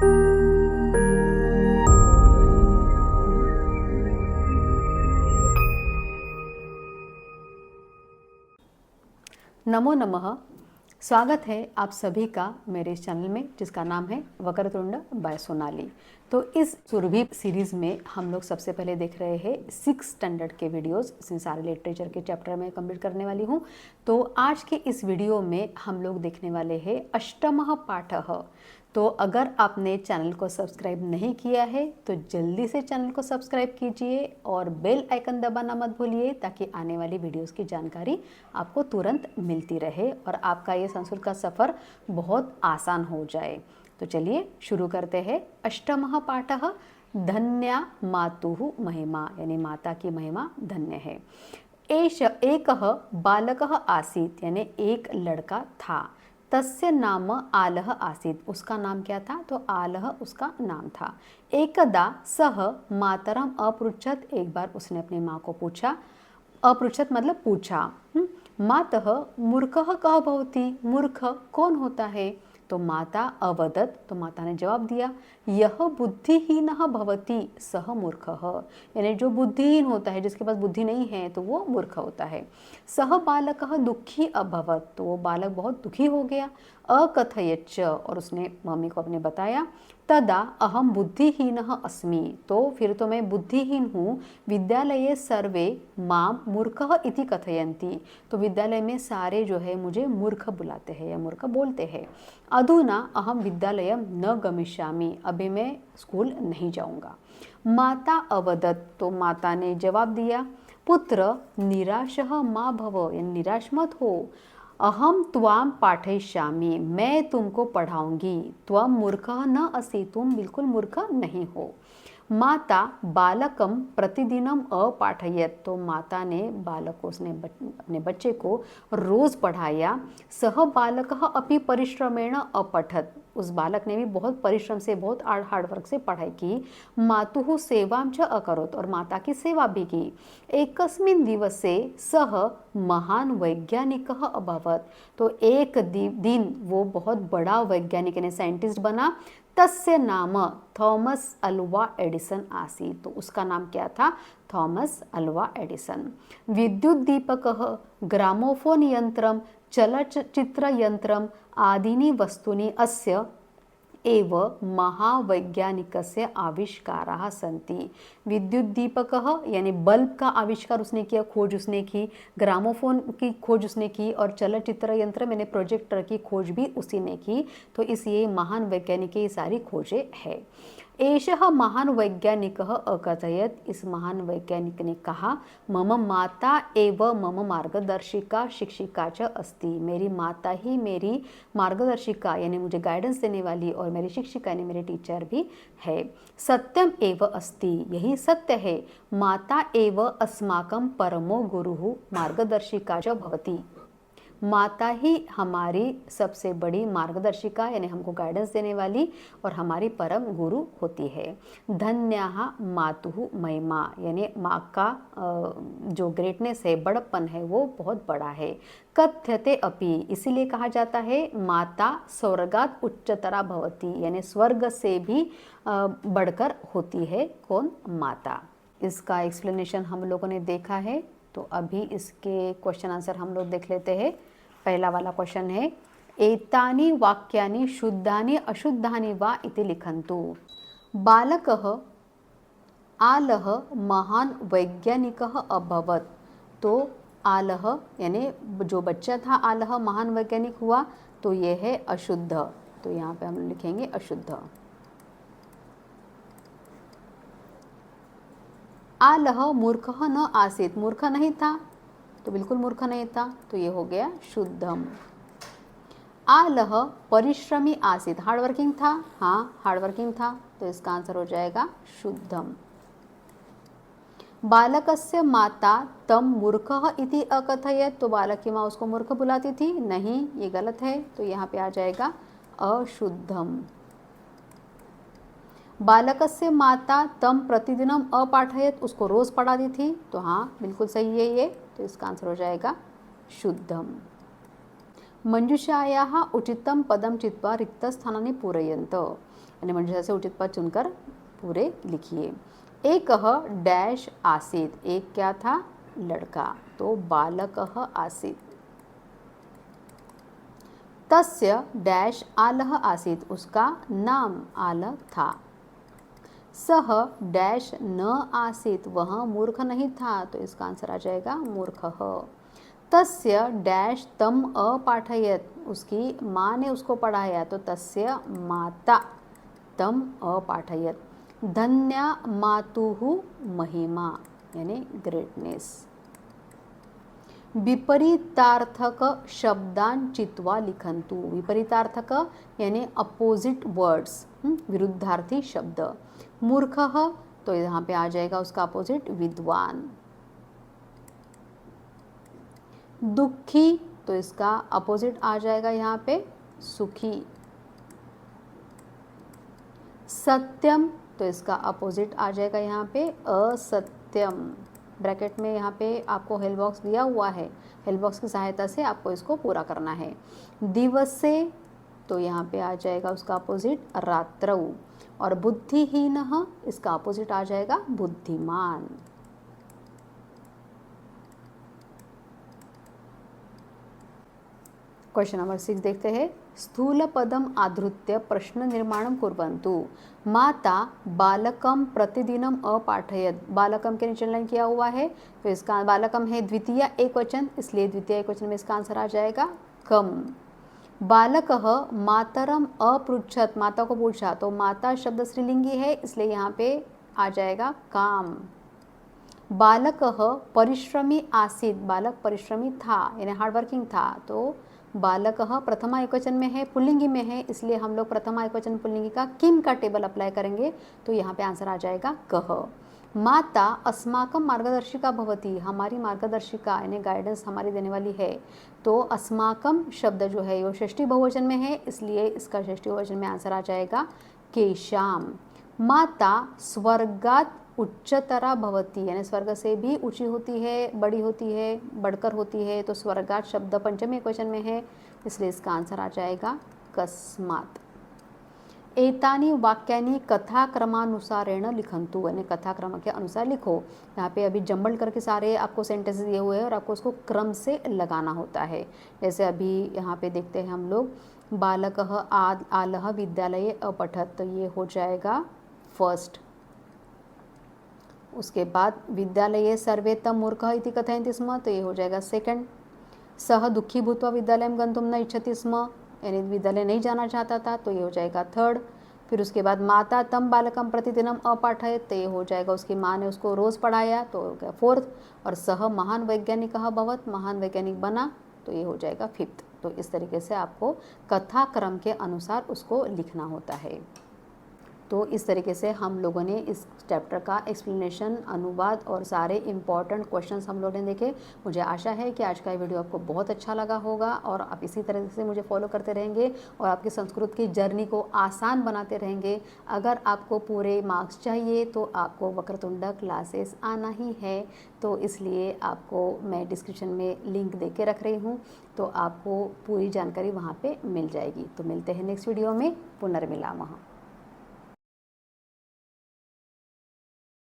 नमो नमः। स्वागत है आप सभी का मेरे इस चैनल में जिसका नाम है वक्रतुंड बाय सोनाली। तो इस सुरभि सीरीज़ में हम लोग सबसे पहले देख रहे हैं 6 स्टैंडर्ड के वीडियोस, इसमें सारे लिटरेचर के चैप्टर मैं कंप्लीट करने वाली हूँ। तो आज के इस वीडियो में हम लोग देखने वाले हैं अष्टमः पाठः। तो अगर आपने चैनल को सब्सक्राइब नहीं किया है तो जल्दी से चैनल को सब्सक्राइब कीजिए और बेल आइकन दबाना मत भूलिए ताकि आने वाली वीडियोस की जानकारी आपको तुरंत मिलती रहे और आपका ये संस्कृत का सफ़र बहुत आसान हो जाए। तो चलिए शुरू करते हैं। अष्टमः पाठः धन्या मातुः महिमा, यानी माता की महिमा धन्य है। एष एकः बालकः आसीत्, यानी एक लड़का था। तस्य नाम आलह आसीत्, उसका नाम क्या था? तो आलह उसका नाम था। एकदा सह मातरम अपृच्छत, एक बार उसने अपनी माँ को पूछा। अपृच्छत मतलब पूछा। मातः मूर्खः कः भवति, मूर्ख कौन होता है? तो माता अवदत्, तो माता ने जवाब दिया, यह बुद्धिहीनः भवति सह मूर्खः, यानी जो बुद्धिहीन होता है, जिसके पास बुद्धि नहीं है तो वो मूर्ख होता है। सह बालकः दुखी अभवत्, तो वो बालक बहुत दुखी हो गया। अकथयच्च, और उसने मम्मी को अपने बताया। तदा अहम बुद्धिहीनः अस्मि, तो फिर तो मैं बुद्धिहीन हूँ। विद्यालये सर्वे माम मूर्खः इति कथयन्ति, तो विद्यालय में सारे जो है मुझे मूर्ख बुलाते हैं या मूर्ख बोलते हैं। अधुना अहम विद्यालयं न गमिष्यामि, अभी मैं स्कूल नहीं जाऊँगा। माता अवदत्, तो माता ने जवाब दिया, पुत्र निराशः मा भव, यानी निराश मत हो। अहम त्वाम पाठयिष्यामि, मैं तुमको पढ़ाऊंगी। त्वम मूर्खः न असि, तुम बिल्कुल मूर्ख नहीं हो। माता बालकम प्रतिदिनम अपाठयत, तो माता ने बालक को, उसने अपने बच्चे को रोज पढ़ाया। सह बालकः अपि परिश्रमेण अपठत, उस बालक ने भी बहुत परिश्रम से, बहुत हार्डवर्क से पढ़ाई की। मातुः सेवां च अकरोत्, और माता की सेवा भी की। एकस्मिन् दिवसे सह महान वैज्ञानिकः अभवत्, तो एक दिन वो बहुत बड़ा वैज्ञानिक यानी साइंटिस्ट बना। तस्य नाम थॉमस अल्वा एडिसन आसीत्, तो उसका नाम क्या था? Thomas Alva Edison. विद्युत दीपकः ग्रामोफोन यंत्रम चलचित्र यंत्रम आदीनि वस्तूनि अस्य एव महावैज्ञानिकस्य आविष्काराः सन्ति। विद्युत दीपकः यानी बल्ब का आविष्कार उसने किया, खोज उसने की। ग्रामोफोन की खोज उसने की और चलचित्र यंत्र मैंने प्रोजेक्टर की खोज भी उसी ने की। तो इस ये महान वैज्ञानिक की सारी खोजें है। एषः महान वैज्ञानिकः अकथयत्, इस महान वैज्ञानिक ने कहा, मम माता एव मम मार्गदर्शिका शिक्षिका च अस्ति, मेरी माता ही मेरी मार्गदर्शिका यानी मुझे गाइडेंस देने वाली और मेरी शिक्षिका यानी मेरी टीचर भी है। सत्यम एव अस्ति, यही सत्य है। माता एव अस्माकं परमो गुरुः मार्गदर्शिका च भवति, माता ही हमारी सबसे बड़ी मार्गदर्शिका यानी हमको गाइडेंस देने वाली और हमारी परम गुरु होती है। धन्याः मातुः महिमा, यानी माँ का जो ग्रेटनेस है, बड़प्पन है, वो बहुत बड़ा है। कथ्यते अपि, इसीलिए कहा जाता है माता स्वर्गात् उच्चतरा भवति, यानी स्वर्ग से भी बढ़कर होती है। कौन? माता। इसका एक्सप्लेनेशन हम लोगों ने देखा है, तो अभी इसके क्वेश्चन आंसर हम लोग देख लेते हैं। पहला वाला क्वेश्चन है, एतानि वाक्यानि शुद्धानि अशुद्धानि वा इति लिखन्तु। बालकः आलः महान वैज्ञानिकः अभवत्, तो आलह यानी जो बच्चा था आलह महान वैज्ञानिक हुआ, तो यह है अशुद्ध, तो यहाँ पे हम लिखेंगे अशुद्ध। आलह मूर्खः न आसीत्, मूर्ख नहीं था, तो बिल्कुल मूर्ख नहीं था, तो ये हो गया शुद्धम। आलह परिश्रमी आसीत्, हार्डवर्किंग था, हाँ हार्डवर्किंग था, तो इसका आंसर हो जाएगा शुद्धम। बालकस्य माता तम मूर्खः इति अकथयत्, तो बालक की माँ उसको मूर्ख बुलाती थी, नहीं ये गलत है, तो यहाँ पे आ जाएगा अशुद्धम। बालकस्य माता तम प्रतिदिनम अपाठयत्, उसको रोज पढ़ाती थी, तो हाँ बिल्कुल सही है ये, तो इसका आंसर हो जाएगा शुद्धम। मंजुषायाः उचितं पदं चित्वा रिक्तस्थानानि पूरयन्त, यानी मंजुषा से उचित पद चुनकर पूरे लिखिए। एकः डैश आसीत्, एक क्या था, लड़का, तो बालकः आसीत्। तस्य डैश आलः आसीत्, उसका नाम आलह था। सह डैश न आसीत्, वह मूर्ख नहीं था, तो इसका आंसर आ जाएगा मूर्खः। तस्य डैश तम अपाठयत, उसकी माँ ने उसको पढ़ाया, तो तस्य माता तम अपाठयत। धन्या मातुः महिमा, यानी ग्रेटनेस। विपरीतार्थक शब्दान चित्वा लिखन्तु, विपरीतार्थक यानी अपोजिट वर्ड्स, विरुद्धार्थी शब्द। मूर्खः, तो यहाँ पे आ जाएगा उसका अपोजिट विद्वान। दुखी, तो इसका अपोजिट आ जाएगा यहाँ पे सुखी। सत्यम, तो इसका अपोजिट आ जाएगा यहाँ पे असत्यम। ब्रैकेट में यहाँ पे आपको हेल्प बॉक्स दिया हुआ है, हेल्प बॉक्स की सहायता से आपको इसको पूरा करना है। दिवसे, तो यहाँ पे आ जाएगा उसका अपोजिट रात्रौ। और बुद्धिहीनः, इसका अपोजिट आ जाएगा बुद्धिमान। क्वेश्चन नंबर 6 देखते हैं। स्थूल पदम आधृत्य प्रश्न निर्माणं कुर्वन्तु। माता बालकम प्रतिदिनम अपाठयत, बालकम के नीचे लाइन किया हुआ है, तो इसका बालकम है द्वितीय एकवचन, इसलिए द्वितीय एकवचन में इसका आंसर आ जाएगा कम। बालकः मातरम अपृच्छत, माता को पूछा, तो माता शब्द स्त्रीलिंगी है, इसलिए यहाँ पे आ जाएगा काम। बालकः परिश्रमी आसीत्, बालक परिश्रमी था यानी हार्डवर्किंग था, तो बालकः प्रथमा एकवचन में है, पुल्लिंगी में है, इसलिए हम लोग प्रथमा एकवचन पुल्लिंगी का किम का टेबल अप्लाई करेंगे, तो यहाँ पे आंसर आ जाएगा कः। माता अस्माकं मार्गदर्शिका भवति, हमारी मार्गदर्शिका यानी गाइडेंस हमारी देने वाली है, तो अस्माकं शब्द जो है वो षष्ठी बहुवचन में है, इसलिए इसका षष्ठी बहुवचन में आंसर आ जाएगा केशाम। माता स्वर्गात उच्चतरा भवति, यानी स्वर्ग से भी ऊंची होती है, बड़ी होती है, बढ़कर होती है, तो स्वर्गात शब्द पंचमी एकवचन में है, इसलिए इसका आंसर आ जाएगा कस्मात्। एतानि वाक्यानि कथाक्रमानुसारेण लिखन्तु, यानी कथाक्रम के अनुसार लिखो। यहाँ पे अभी जंबल करके सारे आपको सेंटेंसेस दिए हुए हैं और आपको उसको क्रम से लगाना होता है। जैसे अभी यहाँ पे देखते हैं हम लोग, बालकः आलः विद्यालये अपठत, तो ये हो जाएगा फर्स्ट। उसके बाद विद्यालये सर्वे तं मूर्खः इति कथयन्ति स्म, तो ये हो जाएगा सेकंड। सः दुःखी भूत्वा विद्यालयं गन्तुं न इच्छति स्म, यानी विद्यालय नहीं जाना चाहता था, तो ये हो जाएगा थर्ड। फिर उसके बाद माता तम बालकम प्रतिदिनम अपाठयत, तो ये हो जाएगा उसकी माँ ने उसको रोज़ पढ़ाया, तो हो गया फोर्थ। और सह महान वैज्ञानिकः अभवत्, महान वैज्ञानिक बना, तो ये हो जाएगा फिफ्थ। तो इस तरीके से आपको कथा क्रम के अनुसार उसको लिखना होता है। तो इस तरीके से हम लोगों ने इस चैप्टर का एक्सप्लेनेशन, अनुवाद और सारे इम्पॉर्टेंट क्वेश्चंस हम लोगों ने देखे। मुझे आशा है कि आज का ये वीडियो आपको बहुत अच्छा लगा होगा और आप इसी तरह से मुझे फॉलो करते रहेंगे और आपकी संस्कृत की जर्नी को आसान बनाते रहेंगे। अगर आपको पूरे मार्क्स चाहिए तो आपको वक्रतुंड क्लासेस आना ही है, तो इसलिए आपको मैं डिस्क्रिप्शन में लिंक दे के रख रही हूँ, तो आपको पूरी जानकारी वहाँ पर मिल जाएगी। तो मिलते हैं नेक्स्ट वीडियो में। पुनर्मिलामः।